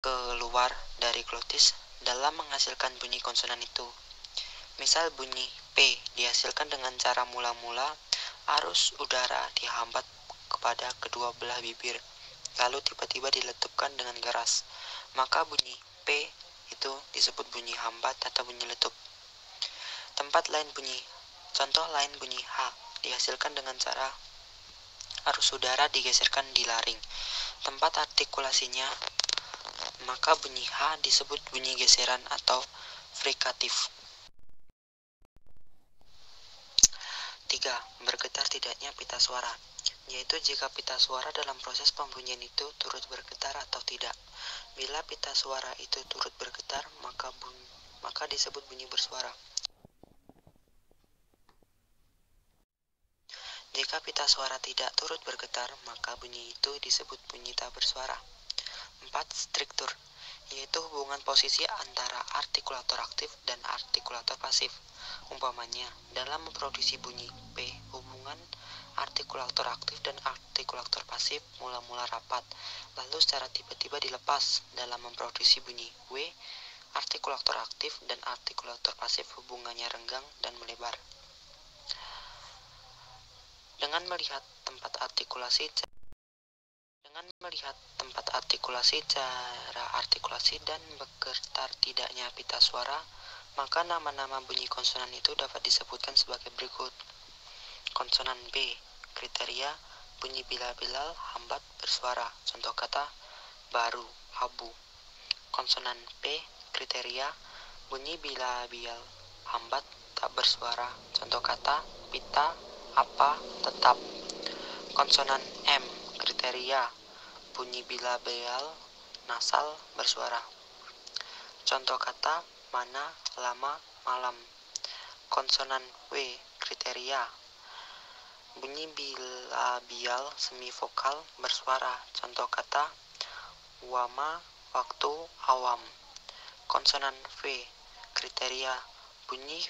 keluar dari glotis dalam menghasilkan bunyi konsonan itu. Misal bunyi P dihasilkan dengan cara mula-mula arus udara dihambat kepada kedua belah bibir, lalu tiba-tiba diletupkan dengan keras. Maka bunyi P itu disebut bunyi hambat atau bunyi letup. Contoh lain bunyi H dihasilkan dengan cara arus udara digeserkan di laring. Tempat artikulasinya, maka bunyi H disebut bunyi geseran atau frikatif. 3. Bergetar tidaknya pita suara, yaitu jika pita suara dalam proses pembunyian itu turut bergetar atau tidak. Bila pita suara itu turut bergetar, maka disebut bunyi bersuara. Jika pita suara tidak turut bergetar, maka bunyi itu disebut bunyi tak bersuara. 4. Struktur, yaitu hubungan posisi antara artikulator aktif dan artikulator pasif. Umpamanya, dalam memproduksi bunyi P, hubungan artikulator aktif dan artikulator pasif mula-mula rapat, lalu secara tiba-tiba dilepas. Dalam memproduksi bunyi W, artikulator aktif dan artikulator pasif hubungannya renggang dan melebar. Dengan melihat tempat artikulasi, cara artikulasi, dan bergetar tidaknya pita suara, maka nama-nama bunyi konsonan itu dapat disebutkan sebagai berikut. Konsonan B, kriteria bunyi bila-bilal hambat bersuara, contoh kata baru, abu. Konsonan P, kriteria bunyi bila-bilal hambat tak bersuara, contoh kata pita, apa, tetap. Konsonan M, kriteria bunyi bila-bilal nasal bersuara, contoh kata mana, lama, malam. Konsonan W, kriteria bunyi bila-bilal semivokal bersuara, contoh kata wama, waktu, awam. Konsonan V, kriteria bunyi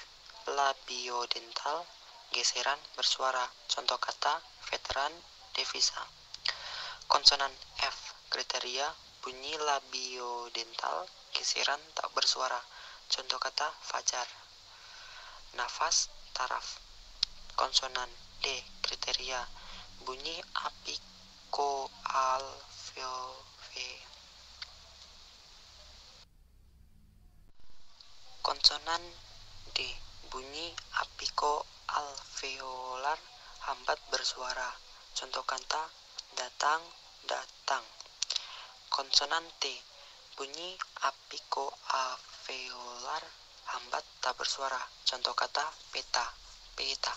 labiodental geseran bersuara, contoh kata veteran, devisa. Konsonan F, kriteria bunyi labiodental geseran tak bersuara, contoh kata fajar, nafas, taraf. Konsonan D, kriteria bunyi apikoalveolar. Konsonan D, bunyi apikoalveolar hambat bersuara, contoh kata datang, datang. Konsonan T, bunyi apikoalveolar hambat tak bersuara, contoh kata peta, peta.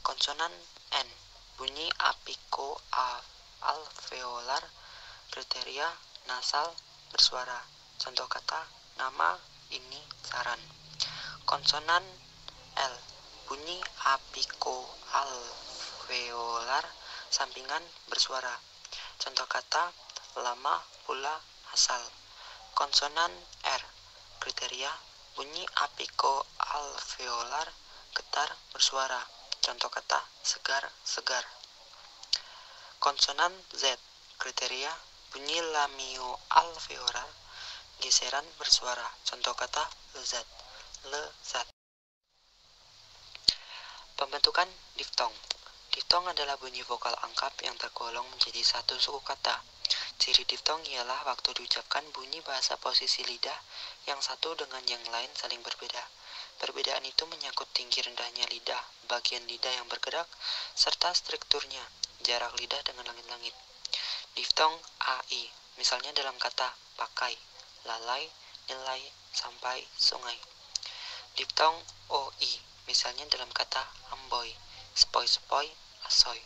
Konsonan N, bunyi apikoalveolar kriteria nasal bersuara, contoh kata nama, ini, saran. Konsonan L, bunyi apikoalveolar sampingan bersuara, contoh kata lama, pula, asal. Konsonan R, kriteria bunyi apikoalveolar getar bersuara, contoh kata segar, segar. Konsonan Z, kriteria bunyi lamioalveolar geseran bersuara, contoh kata lezat, lezat. Pembentukan diftong. Diftong adalah bunyi vokal angkap yang tergolong menjadi satu suku kata. Ciri diftong ialah waktu diucapkan bunyi bahasa posisi lidah yang satu dengan yang lain saling berbeda. Perbedaan itu menyangkut tinggi rendahnya lidah, bagian lidah yang bergerak, serta strukturnya, jarak lidah dengan langit-langit. Diftong AI, misalnya dalam kata pakai, lalai, nilai, sampai, sungai. Diftong OI, misalnya dalam kata amboy, sepoi-sepoi, asoy.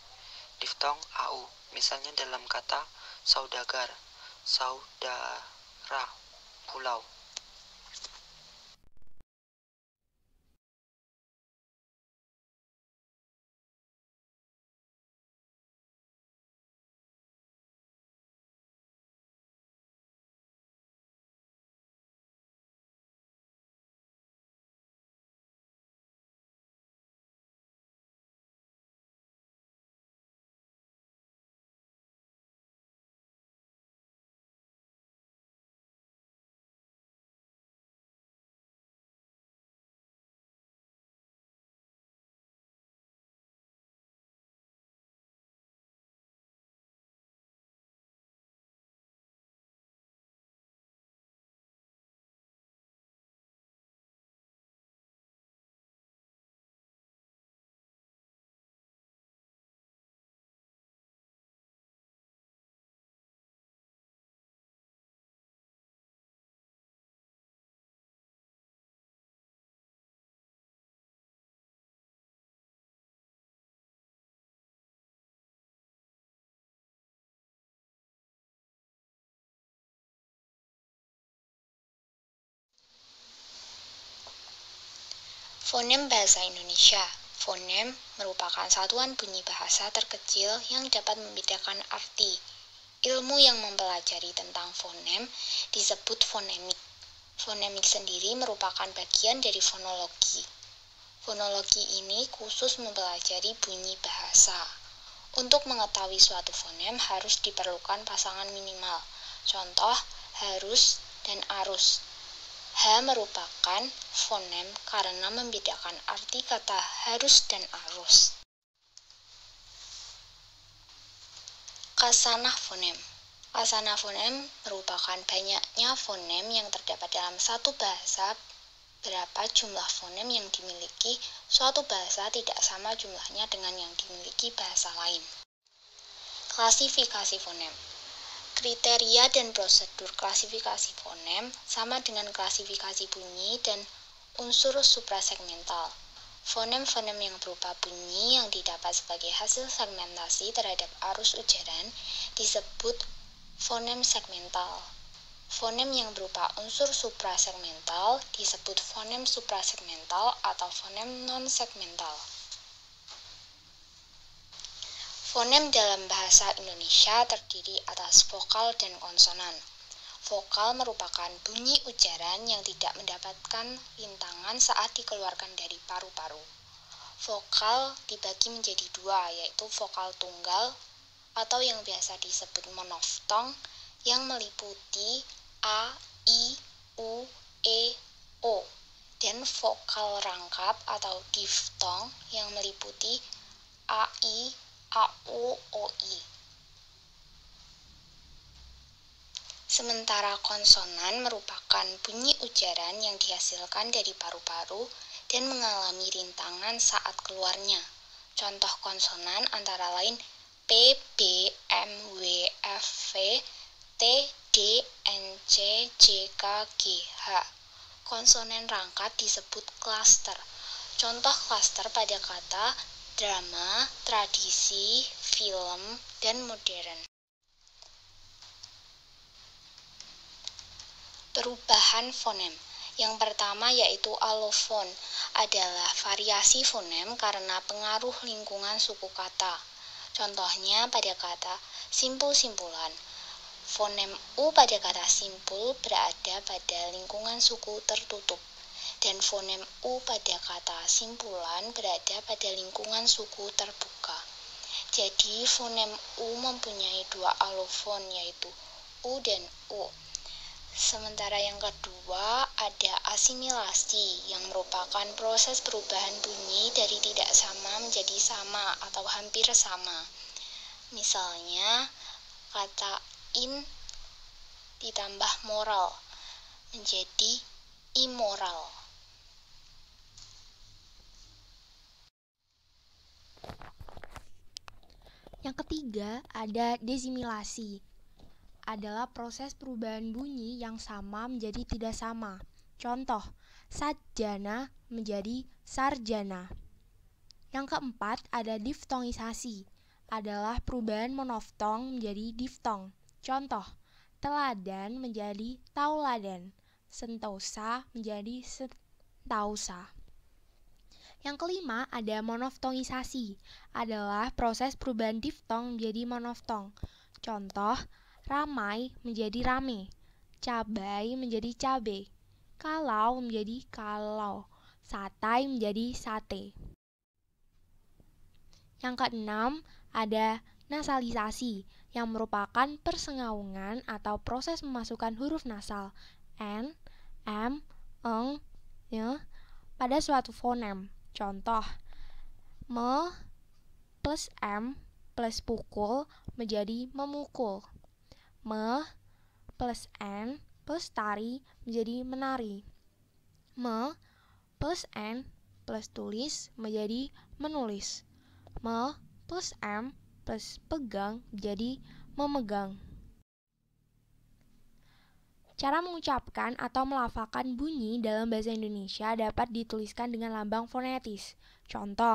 Diftong AU, misalnya dalam kata saudagar, saudara, pulau. Fonem bahasa Indonesia. Fonem merupakan satuan bunyi bahasa terkecil yang dapat membedakan arti. Ilmu yang mempelajari tentang fonem disebut fonemik. Fonemik sendiri merupakan bagian dari fonologi. Fonologi ini khusus mempelajari bunyi bahasa. Untuk mengetahui suatu fonem harus diperlukan pasangan minimal. Contoh, harus dan arus. H merupakan fonem karena membedakan arti kata harus dan arus. Kasanah fonem. Kasanah fonem merupakan banyaknya fonem yang terdapat dalam satu bahasa. Berapa jumlah fonem yang dimiliki suatu bahasa tidak sama jumlahnya dengan yang dimiliki bahasa lain. Klasifikasi fonem. Kriteria dan prosedur klasifikasi fonem sama dengan klasifikasi bunyi dan unsur suprasegmental. Fonem-fonem yang berupa bunyi yang didapat sebagai hasil segmentasi terhadap arus ujaran disebut fonem segmental. Fonem yang berupa unsur suprasegmental disebut fonem suprasegmental atau fonem non-segmental. Fonem dalam bahasa Indonesia terdiri atas vokal dan konsonan. Vokal merupakan bunyi ujaran yang tidak mendapatkan rintangan saat dikeluarkan dari paru-paru. Vokal dibagi menjadi dua, yaitu vokal tunggal atau yang biasa disebut monoftong yang meliputi A, I, U, E, O, dan vokal rangkap atau diftong yang meliputi A, I, A, U, O, I. Sementara konsonan merupakan bunyi ujaran yang dihasilkan dari paru-paru dan mengalami rintangan saat keluarnya. Contoh konsonan antara lain P, B, M, W, F, V, T, D, N, C, J, K, G, H. Konsonan rangkap disebut klaster. Contoh klaster pada kata drama, tradisi, film, dan modern. Perubahan fonem. Yang pertama yaitu alofon, adalah variasi fonem karena pengaruh lingkungan suku kata. Contohnya pada kata simpul-simpulan. Fonem U pada kata simpul berada pada lingkungan suku tertutup, dan fonem U pada kata simpulan berada pada lingkungan suku terbuka. Jadi fonem U mempunyai dua alofon yaitu U dan U. Sementara yang kedua ada asimilasi yang merupakan proses perubahan bunyi dari tidak sama menjadi sama atau hampir sama. Misalnya kata in ditambah moral menjadi immoral. Yang ketiga ada desimilasi, adalah proses perubahan bunyi yang sama menjadi tidak sama. Contoh, sarjana menjadi sarjana. Yang keempat ada diftongisasi, adalah perubahan monoftong menjadi diftong. Contoh, teladan menjadi tauladan, sentosa menjadi sentausa. Yang kelima ada monoftongisasi, adalah proses perubahan diftong menjadi monoftong. Contoh, ramai menjadi rame, cabai menjadi cabe, kalau menjadi kalau, satai menjadi sate. Yang keenam ada nasalisasi, yang merupakan persengaungan atau proses memasukkan huruf nasal n, m, eng, nye pada suatu fonem. Contoh, me plus m plus pukul menjadi memukul. Me plus n plus tari menjadi menari. Me plus n plus tulis menjadi menulis. Me plus m plus pegang menjadi memegang. Cara mengucapkan atau melafalkan bunyi dalam bahasa Indonesia dapat dituliskan dengan lambang fonetis. Contoh,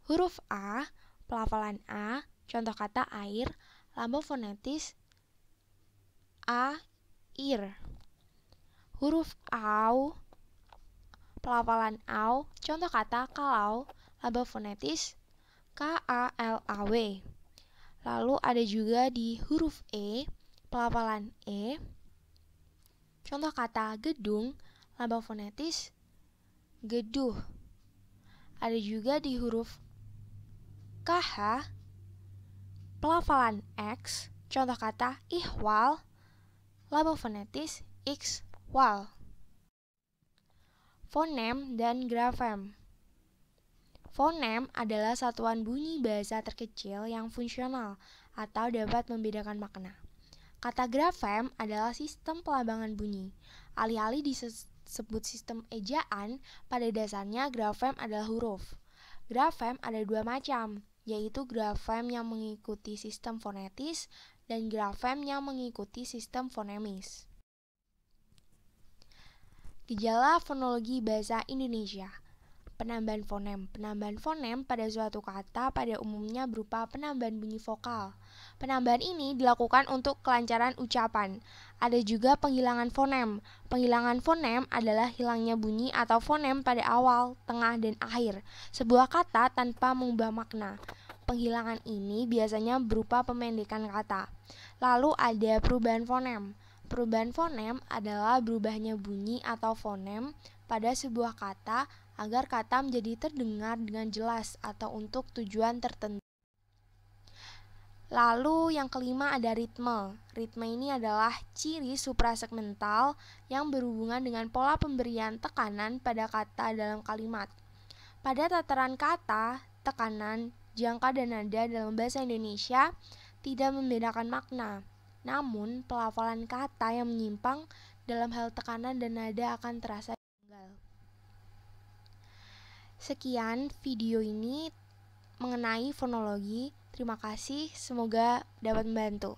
huruf A, pelafalan A, contoh kata air, lambang fonetis A, ir. Huruf AU, Pelafalan AW, contoh kata kalau, laba fonetis KALAW. Lalu ada juga di huruf E, pelafalan E, contoh kata gedung, laba fonetis geduh. Ada juga di huruf KH, pelafalan X, contoh kata ihwal, laba fonetis xwal. Fonem dan grafem. Fonem adalah satuan bunyi bahasa terkecil yang fungsional atau dapat membedakan makna. Kata grafem adalah sistem pelambangan bunyi. Alih-alih disebut sistem ejaan, pada dasarnya grafem adalah huruf. Grafem ada dua macam, yaitu grafem yang mengikuti sistem fonetis dan grafem yang mengikuti sistem fonemis. Gejala fonologi bahasa Indonesia. Penambahan fonem. Penambahan fonem pada suatu kata pada umumnya berupa penambahan bunyi vokal. Penambahan ini dilakukan untuk kelancaran ucapan. Ada juga penghilangan fonem. Penghilangan fonem adalah hilangnya bunyi atau fonem pada awal, tengah, dan akhir sebuah kata tanpa mengubah makna. Penghilangan ini biasanya berupa pemendekan kata. Lalu ada perubahan fonem. Perubahan fonem adalah berubahnya bunyi atau fonem pada sebuah kata agar kata menjadi terdengar dengan jelas atau untuk tujuan tertentu. Lalu yang kelima ada ritme. Ritme ini adalah ciri suprasegmental yang berhubungan dengan pola pemberian tekanan pada kata dalam kalimat. Pada tataran kata, tekanan, jangka, dan nada dalam bahasa Indonesia tidak membedakan makna. Namun, pelafalan kata yang menyimpang dalam hal tekanan dan nada akan terasa janggal. Sekian video ini mengenai fonologi. Terima kasih, semoga dapat membantu.